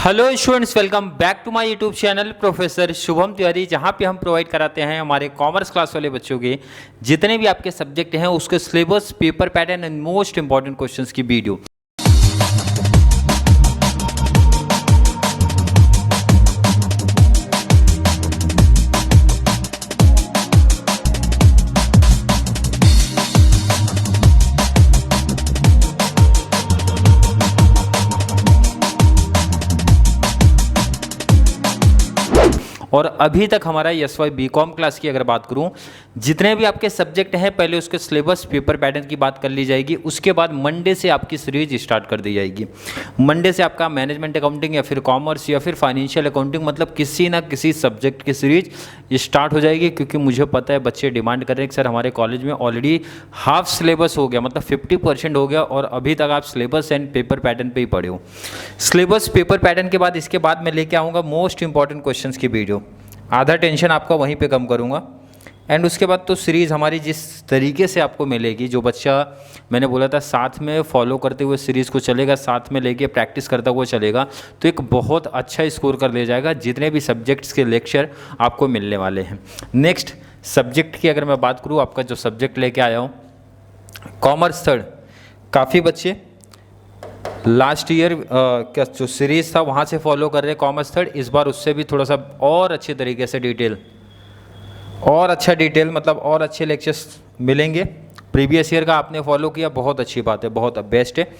Hello students, welcome back to my YouTube channel professor Shubham Tiwari, जहां पे हम प्रोवाइड कराते हैं हमारे कॉमर्स क्लास वाले बच्चों के जितने भी आपके सब्जेक्ट हैं उसके syllabus, paper pattern and most important questions की वीडियो। और अभी तक हमारा SY BCom क्लास की अगर बात करूं, जितने भी आपके सब्जेक्ट हैं पहले उसके सिलेबस, पेपर पैटर्न की बात कर ली जाएगी। उसके बाद मंडे से आपकी सीरीज स्टार्ट कर दी जाएगी। मंडे से आपका मैनेजमेंट अकाउंटिंग या फिर कॉमर्स या फिर फाइनेंशियल अकाउंटिंग, मतलब किसी ना किसी सब्जेक्ट की सीरीज स्टार्ट हो जाएगी। क्योंकि मुझे पता है बच्चे डिमांड कर रहे हैं कि सर हमारे कॉलेज में ऑलरेडी हाफ सिलेबस हो गया, मतलब 50% हो गया और अभी तक आप सिलेबस एंड पेपर पैटर्न पे ही पढ़े हो। सिलेबस, पेपर पैटर्न के बाद इसके बाद मैं लेके आऊँगा मोस्ट इंपॉर्टेंट क्वेश्चंस की वीडियो। आधा टेंशन आपका वहीं पे कम करूँगा। एंड उसके बाद तो सीरीज़ हमारी जिस तरीके से आपको मिलेगी, जो बच्चा मैंने बोला था साथ में फॉलो करते हुए सीरीज़ को चलेगा, साथ में लेके प्रैक्टिस करता हुआ चलेगा, तो एक बहुत अच्छा स्कोर कर ले जाएगा जितने भी सब्जेक्ट्स के लेक्चर आपको मिलने वाले हैं। नेक्स्ट सब्जेक्ट की अगर मैं बात करूँ, आपका जो सब्जेक्ट लेके आया हूँ कॉमर्स थर्ड, काफ़ी बच्चे लास्ट ईयर क्या जो सीरीज़ था वहाँ से फॉलो कर रहे हैं कॉमर्स थर्ड। इस बार उससे भी थोड़ा सा और अच्छे तरीके से डिटेल और अच्छा डिटेल, मतलब और अच्छे लेक्चर्स मिलेंगे। प्रीवियस ईयर का आपने फॉलो किया, बहुत अच्छी बात है, बहुत बेस्ट है,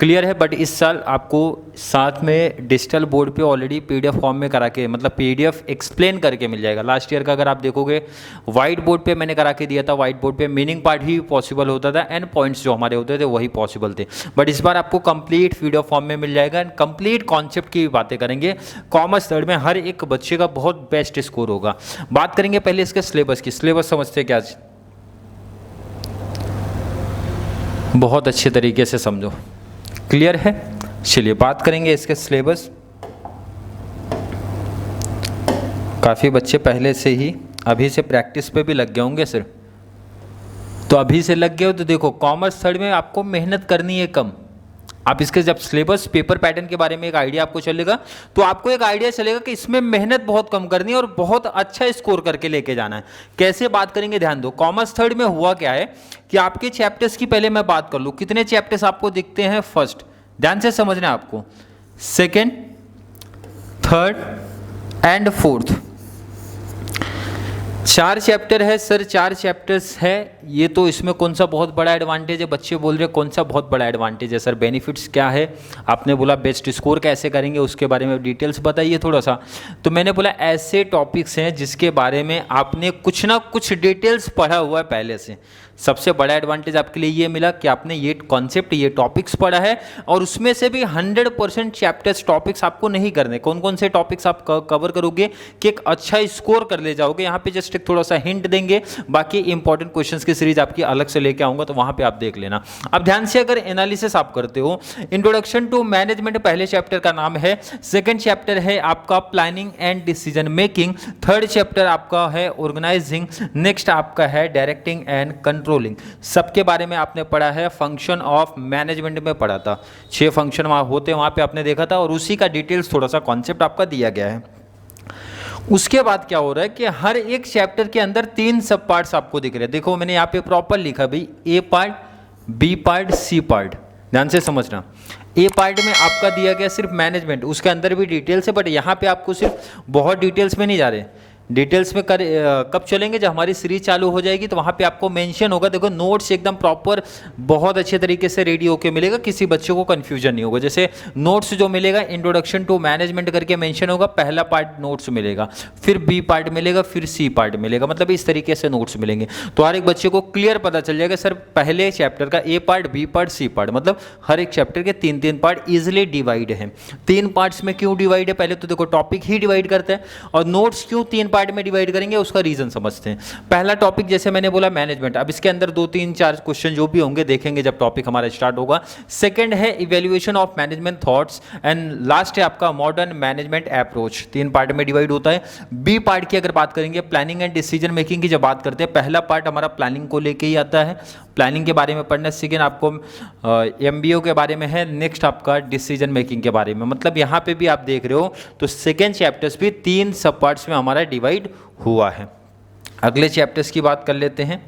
क्लियर है। बट इस साल आपको साथ में डिजिटल बोर्ड पे ऑलरेडी PDF फॉर्म में करा के, मतलब PDF एक्सप्लेन करके मिल जाएगा। लास्ट ईयर का अगर आप देखोगे वाइट बोर्ड पे मैंने करा के दिया था, वाइट बोर्ड पे मीनिंग पार्ट ही पॉसिबल होता था एंड पॉइंट्स जो हमारे होते थे वही पॉसिबल थे। बट इस बार आपको कंप्लीट PDF फॉर्म में मिल जाएगा एंड कंप्लीट कॉन्सेप्ट की बातें करेंगे। कॉमर्स थर्ड में हर एक बच्चे का बहुत बेस्ट स्कोर होगा। बात करेंगे पहले इसके सिलेबस की। सिलेबस समझते क्या, बहुत अच्छे तरीके से समझो, क्लियर है। चलिए बात करेंगे इसके सिलेबस। काफ़ी बच्चे पहले से ही अभी से प्रैक्टिस पे भी लग गए होंगे सर, तो अभी से लग गए हो तो देखो कॉमर्स थर्ड में आपको मेहनत करनी है कम। आप इसके जब सिलेबस, पेपर पैटर्न के बारे में एक आइडिया आपको चलेगा तो आपको एक आइडिया चलेगा कि इसमें मेहनत बहुत कम करनी है और बहुत अच्छा स्कोर करके लेके जाना है। कैसे बात करेंगे ध्यान दो। कॉमर्स थर्ड में हुआ क्या है कि आपके चैप्टर्स की पहले मैं बात कर लूँ, कितने चैप्टर्स आपको दिखते हैं। फर्स्ट ध्यान से समझना है आपको, second, third and fourth, 4 chapter है सर, 4 चैप्टर्स है। ये तो इसमें कौन सा बहुत बड़ा एडवांटेज है, बच्चे बोल रहे हैं कौन सा बहुत बड़ा एडवांटेज है सर, बेनिफिट्स क्या है। आपने बोला बेस्ट स्कोर कैसे करेंगे, उसके बारे में डिटेल्स बताइए थोड़ा सा। तो मैंने बोला ऐसे टॉपिक्स हैं जिसके बारे में आपने कुछ ना कुछ डिटेल्स पढ़ा हुआ है पहले से। सबसे बड़ा एडवांटेज आपके लिए ये मिला कि आपने ये कॉन्सेप्ट, ये टॉपिक्स पढ़ा है और उसमें से भी 100% चैप्टर्स, टॉपिक्स आपको नहीं करने। कौन कौन से टॉपिक्स आप कवर करोगे कि एक अच्छा स्कोर कर ले जाओगे। यहाँ पे जस्ट एक थोड़ा सा हिंट देंगे, बाकी इंपॉर्टेंट क्वेश्चंस की सीरीज आपकी अलग से लेके आऊंगा तो वहाँ पे आप देख लेना। अब ध्यान से अगर एनालिसिस आप करते हो, इंट्रोडक्शन टू मैनेजमेंट पहले चैप्टर का नाम है, सेकेंड चैप्टर है आपका planning and decision making, third chapter आपका है ऑर्गेनाइजिंग, नेक्स्ट आपका है डायरेक्टिंग एंड कंट्रोलिंग। सबके बारे में आपने पढ़ा है, फंक्शन ऑफ मैनेजमेंट में पढ़ा था, 6 फंक्शन वहाँ होते हैं, वहाँ पे आपने देखा था और उसी का डिटेल्स थोड़ा सा कॉन्सेप्ट आपका दिया गया है। उसके बाद क्या हो रहा है कि हर एक चैप्टर के अंदर 3 सब पार्ट्स आपको दिख रहे हैं। देखो मैंने यहाँ पे प्रॉपर लिखा भाई, A part, B part, C part, ध्यान से समझना। A पार्ट में आपका दिया गया सिर्फ मैनेजमेंट, उसके अंदर भी डिटेल्स है बट यहाँ पे आपको सिर्फ बहुत डिटेल्स में नहीं जा रहे। डिटेल्स में कब चलेंगे, जब हमारी सीरीज चालू हो जाएगी तो वहाँ पे आपको मेंशन होगा। देखो नोट्स एकदम प्रॉपर बहुत अच्छे तरीके से रेडी होके मिलेगा, किसी बच्चे को कंफ्यूजन नहीं होगा। जैसे नोट्स जो मिलेगा, इंट्रोडक्शन टू मैनेजमेंट करके मेंशन होगा, पहला पार्ट नोट्स मिलेगा, फिर B पार्ट मिलेगा, फिर C पार्ट मिलेगा, मतलब इस तरीके से नोट्स मिलेंगे। तो हर एक बच्चे को क्लियर पता चल जाएगा सर पहले चैप्टर का A part, B part, C part, मतलब हर एक चैप्टर के 3-3 पार्ट ईजिली डिवाइड है। 3 पार्ट्स में क्यों डिवाइड है, पहले तो देखो टॉपिक ही डिवाइड करते हैं। और नोट्स क्यों 3 पार्ट पार्ट में डिवाइड करेंगे, उसका रीजन समझते हैं। पहला टॉपिक जैसे मैंने बोला मैनेजमेंट, अब इसके अंदर 2 3 4 क्वेश्चन जो भी होंगे देखेंगे जब टॉपिक हमारा स्टार्ट होगा। सेकंड है evaluation of management thoughts and last है आपका मॉडर्न मैनेजमेंट अप्रोच। 3 पार्ट में डिवाइड होता है। बी पार्ट की अगर बात करेंगे प्लानिंग एंड डिसीजन मेकिंग की जब बात करते हैं, पहला पार्ट हमारा प्लानिंग को लेके ही आता है, प्लानिंग के बारे में पढ़ना। सेकेंड आपको एमबीओ के बारे में है, नेक्स्ट आपका डिसीजन मेकिंग के बारे में। मतलब यहाँ पे भी आप देख रहे हो तो सेकेंड चैप्टर्स भी 3 सब पार्ट्स में हमारा डिवाइड हुआ है। अगले चैप्टर्स की बात कर लेते हैं।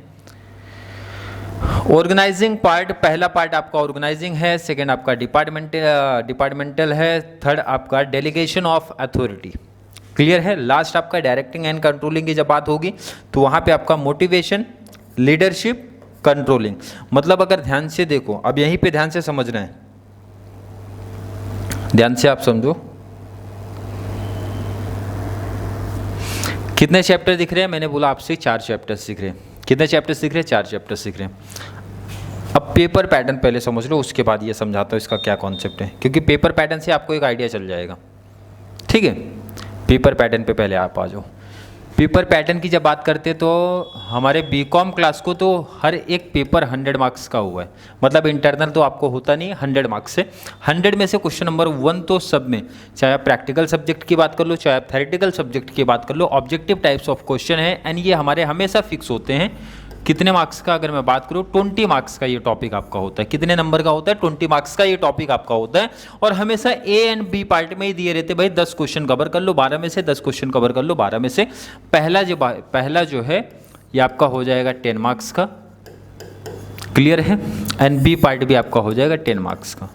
ऑर्गेनाइजिंग पार्ट, पहला पार्ट आपका ऑर्गेनाइजिंग है, सेकेंड आपका डिपार्टमेंटल है, थर्ड आपका डेलीगेशन ऑफ अथॉरिटी। क्लियर है। लास्ट आपका डायरेक्टिंग एंड कंट्रोलिंग की जब बात होगी तो वहाँ पे आपका मोटिवेशन, लीडरशिप, कंट्रोलिंग। मतलब अगर ध्यान से देखो, अब यहीं पे ध्यान से समझना है, ध्यान से आप समझो। कितने चैप्टर दिख रहे हैं? मैंने बोला आपसे 4 चैप्टर्स दिख रहे हैं। कितने चैप्टर्स दिख रहे हैं? 4 चैप्टर्स दिख रहे हैं। अब पेपर पैटर्न पहले समझ लो, उसके बाद ये समझाता हूँ इसका क्या कॉन्सेप्ट है, क्योंकि पेपर पैटर्न से आपको एक आइडिया चल जाएगा। ठीक है, पेपर पैटर्न पे पहले आप आ जाओ। पेपर पैटर्न की जब बात करते हैं तो हमारे बीकॉम क्लास को तो हर एक पेपर 100 मार्क्स का हुआ है। मतलब इंटरनल तो आपको होता नहीं, 100 मार्क्स से 100 में से क्वेश्चन नंबर 1 तो सब में, चाहे आप प्रैक्टिकल सब्जेक्ट की बात कर लो, चाहे आप थ्योरेटिकल सब्जेक्ट की बात कर लो, ऑब्जेक्टिव टाइप्स ऑफ क्वेश्चन है एंड ये हमारे हमेशा फिक्स होते हैं। कितने मार्क्स का अगर मैं बात करूँ, 20 मार्क्स का ये टॉपिक आपका होता है। कितने नंबर का होता है? 20 मार्क्स का ये टॉपिक आपका होता है। और हमेशा ए एंड बी पार्ट में ही दिए रहते, भाई 10 क्वेश्चन कवर कर लो 12 में से, 10 क्वेश्चन कवर कर लो 12 में से। पहला जो है ये आपका हो जाएगा 10 मार्क्स का। क्लियर है। एंड बी पार्ट भी आपका हो जाएगा 10 मार्क्स का।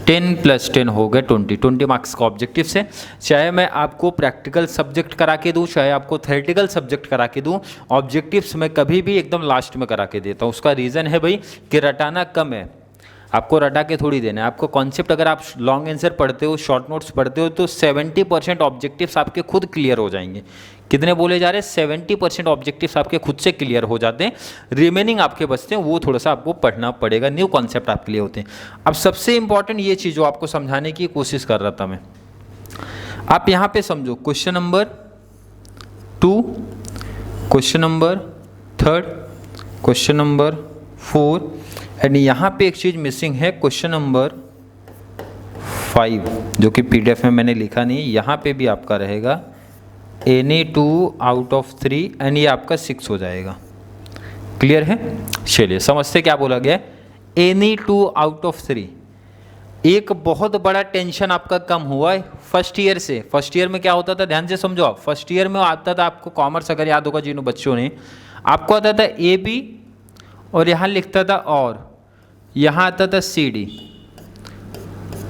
10 + 10 हो गए 20 मार्क्स का ऑब्जेक्टिव से। चाहे मैं आपको प्रैक्टिकल सब्जेक्ट करा के दूँ, चाहे आपको थ्योरेटिकल सब्जेक्ट करा के दूँ, ऑब्जेक्टिव्स मैं कभी भी एकदम लास्ट में करा के देता हूँ। उसका रीज़न है भाई कि रटाना कम है, आपको रटा के थोड़ी देना है। आपको कॉन्सेप्ट अगर आप लॉन्ग आंसर पढ़ते हो, शॉर्ट नोट्स पढ़ते हो तो 70% ऑब्जेक्टिव्स आपके खुद क्लियर हो जाएंगे। कितने बोले जा रहे हैं? 70% ऑब्जेक्टिव्स आपके खुद से क्लियर हो जाते हैं। रिमेनिंग आपके बचते हैं, वो थोड़ा सा आपको पढ़ना पड़ेगा, न्यू कॉन्सेप्ट आपके लिए होते हैं। अब सबसे इंपॉर्टेंट ये चीज़ जो आपको समझाने की कोशिश कर रहा था मैं, आप यहाँ पे समझो। Question number 2, question number 3, question number 4 and यहाँ पे एक चीज़ मिसिंग है, क्वेश्चन नंबर 5, जो कि PDF में मैंने लिखा नहीं। यहाँ पे भी आपका रहेगा any 2 out of 3 एंड ये आपका 6 हो जाएगा। क्लियर है। चलिए समझते क्या बोला गया, any 2 out of 3। एक बहुत बड़ा टेंशन आपका कम हुआ है फर्स्ट ईयर से। फर्स्ट ईयर में क्या होता था, ध्यान से समझो आप। फर्स्ट ईयर में आता था आपको कॉमर्स, अगर याद होगा जिन बच्चों ने, आपको आता था AB और यहाँ लिखता था और यहाँ आता था CD।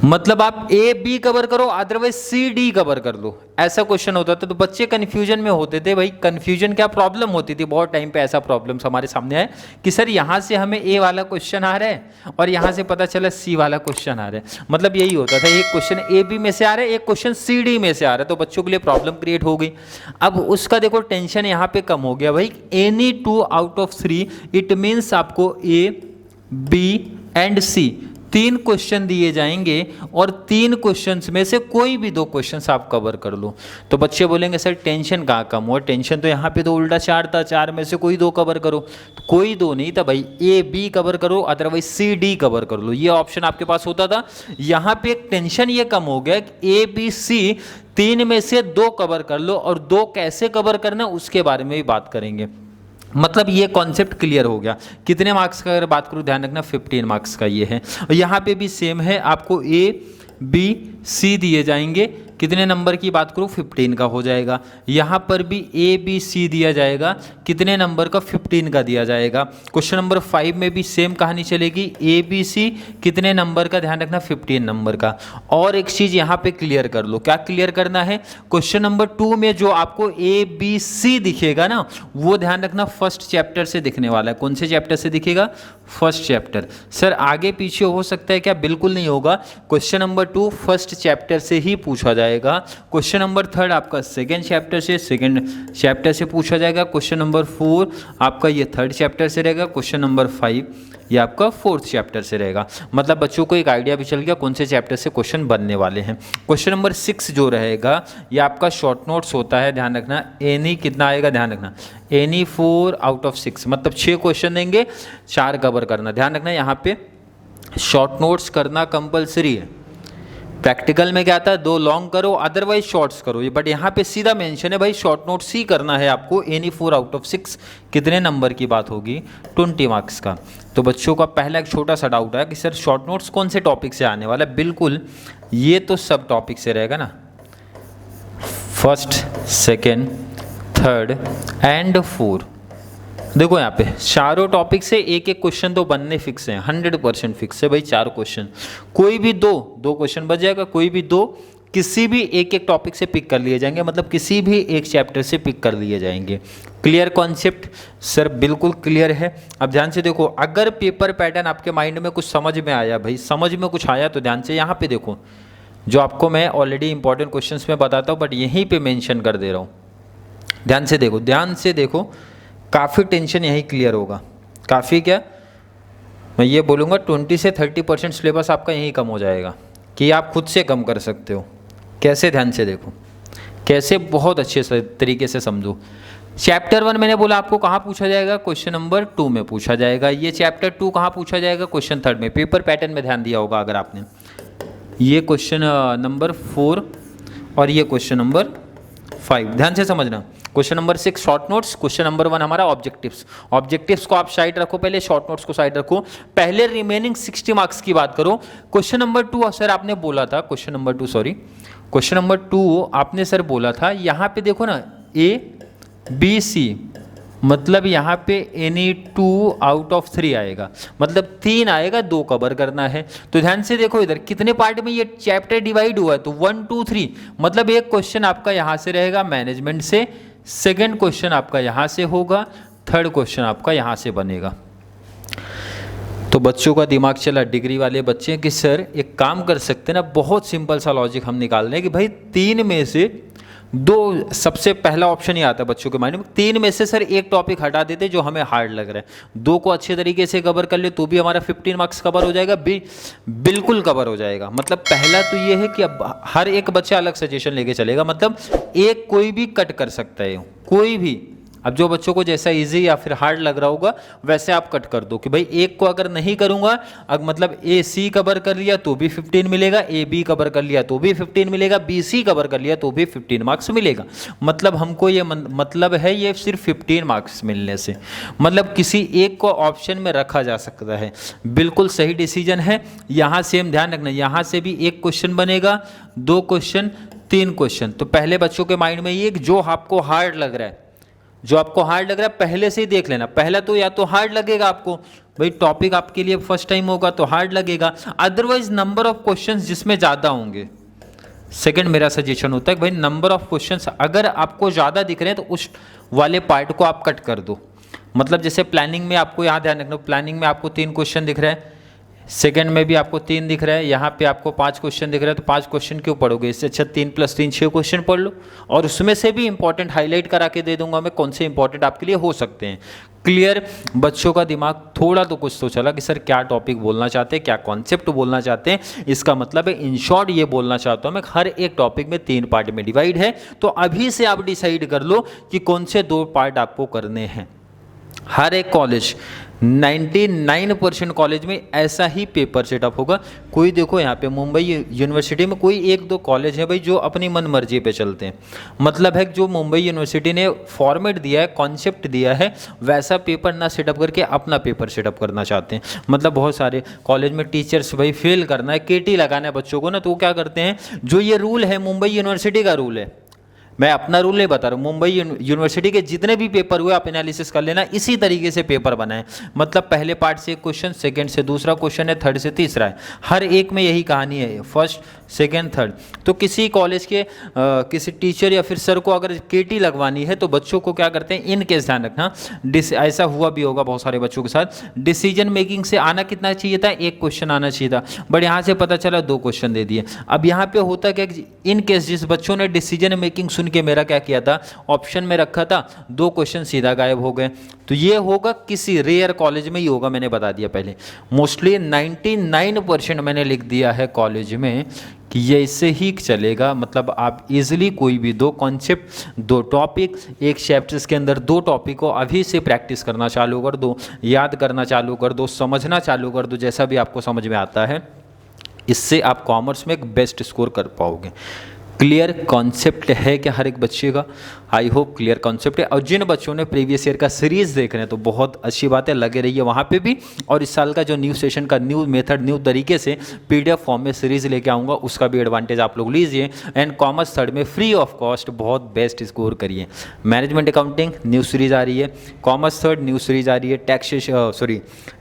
मतलब आप AB कवर करो अदरवाइज CD कवर कर लो, ऐसा क्वेश्चन होता था। तो बच्चे कंफ्यूजन में होते थे। भाई कंफ्यूजन क्या प्रॉब्लम होती थी, बहुत टाइम पे ऐसा प्रॉब्लम्स हमारे सामने आए कि सर यहाँ से हमें A वाला क्वेश्चन आ रहा है और यहाँ से पता चला C वाला क्वेश्चन आ रहा है। मतलब यही होता था, एक क्वेश्चन AB में से आ रहा है, एक क्वेश्चन CD में से आ रहा है, तो बच्चों के लिए प्रॉब्लम क्रिएट हो गई। अब उसका देखो टेंशन यहाँ पे कम हो गया भाई। any 2 out of 3 it means आपको A, B and C 3 question दिए जाएंगे और 3 क्वेश्चंस में से कोई भी 2 क्वेश्चंस आप कवर कर लो। तो बच्चे बोलेंगे सर टेंशन कहाँ कम हुआ, टेंशन तो यहाँ पे तो उल्टा 4 था, 4 में से कोई 2 कवर करो। तो कोई 2 नहीं था भाई, AB कवर करो अदरवाइज CD कवर कर लो, ये ऑप्शन आपके पास होता था। यहाँ पे एक टेंशन ये कम हो गया कि ABC 3 में से 2 कवर कर लो, और 2 कैसे कवर करना उसके बारे में भी बात करेंगे। मतलब ये कॉन्सेप्ट क्लियर हो गया। कितने मार्क्स का अगर बात करूँ, ध्यान रखना 15 मार्क्स का ये है। और यहाँ पे भी सेम है, आपको A, B, C दिए जाएंगे। कितने नंबर की बात करूँ, 15 का हो जाएगा। यहाँ पर भी A, B, C दिया जाएगा, कितने नंबर का, 15 का दिया जाएगा। क्वेश्चन नंबर 5 में भी सेम कहानी चलेगी, A, B, C कितने नंबर का, ध्यान रखना 15 नंबर का। और एक चीज़ यहाँ पे क्लियर कर लो, क्या क्लियर करना है, क्वेश्चन नंबर 2 में जो आपको A, B, C दिखेगा ना, वो ध्यान रखना फर्स्ट चैप्टर से दिखने वाला है। कौन से चैप्टर से दिखेगा, फर्स्ट चैप्टर। सर आगे पीछे हो सकता है क्या, बिल्कुल नहीं होगा। क्वेश्चन नंबर 2 फर्स्ट चैप्टर से ही पूछा जाएगा। जाएगा। क्वेश्चन नंबर 3 आपका सेकेंड चैप्टर से पूछा जाएगा। क्वेश्चन नंबर 4 आपका ये 3rd चैप्टर से रहेगा। क्वेश्चन नंबर 5 ये आपका 4th चैप्टर से रहेगा। मतलब बच्चों को एक आइडिया भी चल गया कौन से चैप्टर से क्वेश्चन बनने वाले हैं। क्वेश्चन नंबर 6 जो रहेगा ये आपका शॉर्ट नोट्स होता है, ध्यान रखना। एनी कितना आएगा, ध्यान रखना, एनी 4 आउट ऑफ 6, मतलब 6 क्वेश्चन देंगे, 4 कवर करना। ध्यान रखना यहाँ पे शॉर्ट नोट्स करना कंपलसरी है। प्रैक्टिकल में क्या आता है, 2 लॉन्ग करो अदरवाइज शॉर्ट्स करो, ये बट यहाँ पे सीधा मेंशन है भाई शॉर्ट नोट्स ही करना है आपको। एनी 4 आउट ऑफ 6 कितने नंबर की बात होगी, 20 मार्क्स का। तो बच्चों का पहला एक छोटा सा डाउट है कि सर शॉर्ट नोट्स कौन से टॉपिक से आने वाला है। बिल्कुल ये तो सब टॉपिक से रहेगा ना, 1st, 2nd, 3rd एंड 4। देखो यहाँ पे चारों टॉपिक से एक एक क्वेश्चन तो बनने फिक्स है, 100% फिक्स है भाई। 4 क्वेश्चन, कोई भी दो क्वेश्चन बच जाएगा, कोई भी दो किसी भी एक टॉपिक से पिक कर लिए जाएंगे, मतलब किसी भी एक चैप्टर से पिक कर लिए जाएंगे। क्लियर कॉन्सेप्ट सर, बिल्कुल क्लियर है। अब ध्यान से देखो, अगर पेपर पैटर्न आपके माइंड में कुछ समझ में आया, भाई समझ में कुछ आया तो ध्यान से यहाँ पे देखो, जो आपको मैं ऑलरेडी इंपॉर्टेंट क्वेश्चंस में बताता हूँ बट यहीं पे मेंशन कर दे रहा हूँ। ध्यान से देखो, काफ़ी टेंशन यही क्लियर होगा। काफ़ी क्या, मैं ये बोलूँगा 20 से 30% सिलेबस आपका यहीं कम हो जाएगा कि आप खुद से कम कर सकते हो। कैसे, ध्यान से देखो कैसे, बहुत अच्छे से तरीके से समझो। चैप्टर 1 मैंने बोला आपको कहाँ पूछा जाएगा, क्वेश्चन नंबर 2 में पूछा जाएगा। ये चैप्टर 2 कहाँ पूछा जाएगा, क्वेश्चन 3rd में। पेपर पैटर्न में ध्यान दिया होगा अगर आपने, ये क्वेश्चन नंबर 4 और ये क्वेश्चन नंबर 5, ध्यान से समझना। Question number 6 short notes, question number 1 हमारा ऑब्जेक्टिव्स को आप साइड रखो, पहले शॉर्ट नोट्स को साइड रखो, पहले रिमेनिंग 60 मार्क्स की बात करो। क्वेश्चन नंबर 2 सर आपने बोला था, क्वेश्चन नंबर 2 आपने सर बोला था, यहाँ पे देखो ना ABC, मतलब यहाँ पे एनी 2 आउट ऑफ 3 आएगा, मतलब 3 आएगा, 2 कवर करना है। तो ध्यान से देखो इधर कितने पार्ट में ये चैप्टर डिवाइड हुआ है, तो 1 2 3, मतलब एक क्वेश्चन आपका यहाँ से रहेगा मैनेजमेंट से, सेकंड क्वेश्चन आपका यहाँ से होगा, 3rd क्वेश्चन आपका यहाँ से बनेगा। तो बच्चों का दिमाग चला, डिग्री वाले बच्चे कि सर एक काम कर सकते हैं ना, बहुत सिंपल सा लॉजिक हम निकाल रहे हैं कि भाई 3 में से 2, सबसे पहला ऑप्शन ही आता है बच्चों के माइंड में, 3 में से सर एक टॉपिक हटा देते जो हमें हार्ड लग रहा है, 2 को अच्छे तरीके से कवर कर ले तो भी हमारा 15 मार्क्स कवर हो जाएगा, बिल्कुल कवर हो जाएगा। मतलब पहला तो ये है कि अब हर एक बच्चा अलग सजेशन लेके चलेगा, मतलब एक कोई भी कट कर सकता है, कोई भी। अब जो बच्चों को जैसा इजी या फिर हार्ड लग रहा होगा वैसे आप कट कर दो कि भाई एक को अगर नहीं करूंगा, अब मतलब AC कवर कर लिया तो भी 15 मिलेगा, AB कवर कर लिया तो भी 15 मिलेगा, BC कवर कर लिया तो भी 15 मार्क्स मिलेगा। मतलब हमको ये मतलब है ये सिर्फ 15 मार्क्स मिलने से, मतलब किसी एक को ऑप्शन में रखा जा सकता है। बिल्कुल सही डिसीजन है। यहाँ सेम ध्यान रखना, यहाँ से भी एक क्वेश्चन बनेगा, 2 क्वेश्चन, 3 क्वेश्चन। तो पहले बच्चों के माइंड में ये जो आपको हार्ड लग रहा है, पहले से ही देख लेना। पहला तो या तो हार्ड लगेगा आपको, भाई टॉपिक आपके लिए फर्स्ट टाइम होगा तो हार्ड लगेगा, अदरवाइज नंबर ऑफ क्वेश्चंस जिसमें ज़्यादा होंगे। सेकंड मेरा सजेशन होता है कि भाई नंबर ऑफ क्वेश्चंस अगर आपको ज़्यादा दिख रहे हैं तो उस वाले पार्ट को आप कट कर दो। मतलब जैसे प्लानिंग में आपको यहाँ ध्यान रखना, प्लानिंग में आपको 3 क्वेश्चन दिख रहा है, सेकंड में भी आपको 3 दिख रहा है, यहाँ पे आपको 5 क्वेश्चन दिख रहा है, तो 5 क्वेश्चन क्यों पढ़ोगे, इससे अच्छा 3 + 3 6 क्वेश्चन पढ़ लो, और उसमें से भी इंपॉर्टेंट हाईलाइट करा के दे दूंगा मैं कौन से इंपॉर्टेंट आपके लिए हो सकते हैं। क्लियर, बच्चों का दिमाग थोड़ा तो कुछ तो चला कि सर क्या टॉपिक बोलना चाहते हैं, क्या कॉन्सेप्ट बोलना चाहते हैं। इसका मतलब है इन शॉर्ट ये बोलना चाहता हूँ मैं, हर एक टॉपिक में 3 पार्ट में डिवाइड है। तो अभी से आप डिसाइड कर लो कि कौन से 2 पार्ट आपको करने हैं। हर एक कॉलेज 99% कॉलेज में ऐसा ही पेपर सेटअप होगा। कोई देखो यहाँ पे मुंबई यूनिवर्सिटी में कोई 1-2 कॉलेज है भाई जो अपनी मन मर्जी पे चलते हैं। मतलब है जो मुंबई यूनिवर्सिटी ने फॉर्मेट दिया है, कॉन्सेप्ट दिया है, वैसा पेपर ना सेटअप करके अपना पेपर सेटअप करना चाहते हैं। मतलब बहुत सारे कॉलेज में टीचर्स भाई फेल करना है, KT लगाना है बच्चों को ना, तो वो क्या करते हैं, जो ये रूल है मुंबई यूनिवर्सिटी का रूल है, मैं अपना रूल नहीं बता रहा हूँ, मुंबई यूनिवर्सिटी के जितने भी पेपर हुए आप एनालिसिस कर लेना, इसी तरीके से पेपर बनाए। मतलब पहले पार्ट से एक क्वेश्चन, सेकंड से दूसरा क्वेश्चन है, थर्ड से तीसरा है, हर एक में यही कहानी है। First second third. तो किसी कॉलेज के किसी टीचर या फिर सर को अगर केटी लगवानी है तो बच्चों को क्या करते हैं, इन केस ध्यान रखना, ऐसा हुआ भी होगा बहुत सारे बच्चों के साथ, डिसीजन मेकिंग से आना कितना चाहिए था, एक क्वेश्चन आना चाहिए था, बट यहाँ से पता चला 2 क्वेश्चन दे दिए। अब यहाँ पे होता क्या, इन केस जिस बच्चों ने डिसीजन मेकिंग सुन के मेरा क्या किया था, ऑप्शन में रखा था, 2 क्वेश्चन सीधा गायब हो गए। तो ये होगा किसी रेयर कॉलेज में ही होगा, मैंने बता दिया पहले। मोस्टली 99% मैंने लिख दिया है कॉलेज में कि ये इससे ही चलेगा। मतलब आप इजीली कोई भी 2 कॉन्सेप्ट, 2 टॉपिक, एक चैप्टर्स के अंदर 2 टॉपिक को अभी से प्रैक्टिस करना चालू कर दो, याद करना चालू कर दो, समझना चालू कर दो, जैसा भी आपको समझ में आता है। इससे आप कॉमर्स में एक बेस्ट स्कोर कर पाओगे। क्लियर कॉन्सेप्ट है क्या हर एक बच्चे का? आई होप क्लियर कॉन्सेप्ट है। और जिन बच्चों ने प्रीवियस ईयर का सीरीज देख रहे हैं तो बहुत अच्छी बात है, लगे रहिए वहाँ पे भी। और इस साल का जो न्यू सेशन का न्यू मेथड, न्यू तरीके से PDF फॉर्म में सीरीज लेके आऊँगा, उसका भी एडवांटेज आप लोग लीजिए। एंड कॉमर्स थर्ड में फ्री ऑफ कॉस्ट बहुत बेस्ट स्कोर करिए। मैनेजमेंट अकाउंटिंग न्यू सीरीज आ रही है, कॉमर्स थर्ड न्यू सीरीज आ रही है,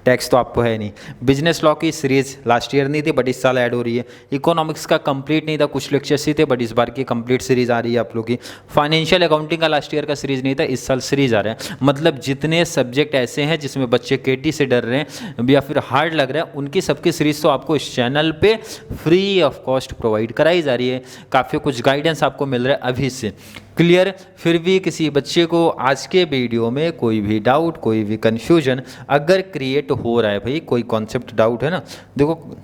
टैक्स तो आपको है नहीं, बिजनेस लॉ की सीरीज लास्ट ईयर नहीं थी बट इस साल ऐड हो रही है, इकोनॉमिक्स का कंप्लीट नहीं था, कुछ लेक्चर्स ही थे बट इस बार की कंप्लीट सीरीज आ रही है आप लोग की। फाइनेंशियल अकाउंटिंग का लास्ट ईयर का सीरीज नहीं था, इस साल सीरीज आ रहा है। मतलब जितने सब्जेक्ट ऐसे हैं जिसमें बच्चे केटी से डर रहे हैं या फिर हार्ड लग रहा है, उनकी सबकी सीरीज तो आपको इस चैनल पे फ्री ऑफ कॉस्ट प्रोवाइड कराई जा रही है। काफ़ी कुछ गाइडेंस आपको मिल रहा है अभी से। क्लियर? फिर भी किसी बच्चे को आज के वीडियो में कोई भी डाउट, कोई भी कन्फ्यूजन अगर क्रिएट हो रहा है, भाई कोई कॉन्सेप्ट डाउट है ना, देखो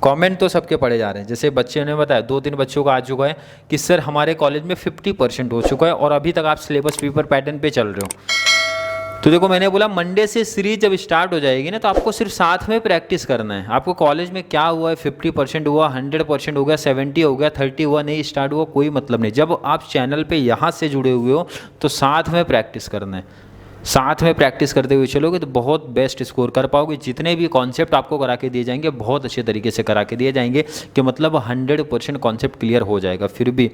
कमेंट तो सबके पढ़े जा रहे हैं। जैसे बच्चे ने बताया 2-3 बच्चों का आ चुका है कि सर हमारे कॉलेज में 50% हो चुका है और अभी तक आप सिलेबस पेपर पैटर्न पे चल रहे हो। तो देखो मैंने बोला मंडे से सीरीज जब स्टार्ट हो जाएगी ना तो आपको सिर्फ साथ में प्रैक्टिस करना है। आपको कॉलेज में क्या हुआ है, 50% हुआ, 100% हो गया, 70 हो गया, 30 हुआ, नहीं स्टार्ट हुआ, कोई मतलब नहीं। जब आप चैनल पे यहाँ से जुड़े हुए हो तो साथ में प्रैक्टिस करना है। साथ में प्रैक्टिस करते हुए चलोगे तो बहुत बेस्ट स्कोर कर पाओगे। जितने भी कॉन्सेप्ट आपको करा के दिए जाएंगे बहुत अच्छे तरीके से करा के दिए जाएंगे कि मतलब 100% कॉन्सेप्ट क्लियर हो जाएगा। फिर भी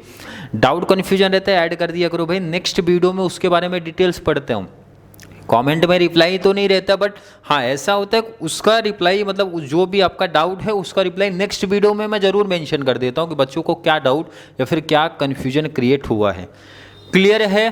डाउट कन्फ्यूजन रहता है, ऐड कर दिया करो भाई, नेक्स्ट वीडियो में उसके बारे में डिटेल्स पढ़ते हूँ। कमेंट में रिप्लाई तो नहीं रहता बट हाँ ऐसा होता है उसका रिप्लाई, मतलब जो भी आपका डाउट है उसका रिप्लाई नेक्स्ट वीडियो में मैं ज़रूर मेंशन कर देता हूँ कि बच्चों को क्या डाउट या फिर क्या कन्फ्यूजन क्रिएट हुआ है। क्लियर है?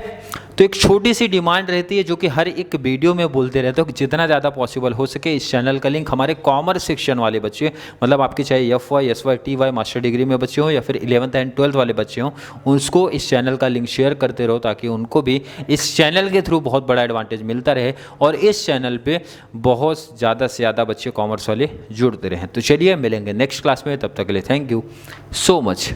तो एक छोटी सी डिमांड रहती है जो कि हर एक वीडियो में बोलते रहते हो कि जितना ज़्यादा पॉसिबल हो सके इस चैनल का लिंक हमारे कॉमर्स सेक्शन वाले बच्चे, मतलब आपके चाहे FY, SY, TY master degree में बच्चे हों या फिर 11th एंड 12th वाले बच्चे हों, उसको इस चैनल का लिंक शेयर करते रहो ताकि उनको भी इस चैनल के थ्रू बहुत बड़ा एडवांटेज मिलता रहे और इस चैनल पर बहुत ज़्यादा से ज़्यादा बच्चे कॉमर्स वाले जुड़ते रहें। तो चलिए मिलेंगे नेक्स्ट क्लास में, तब तक के लिए थैंक यू सो मच।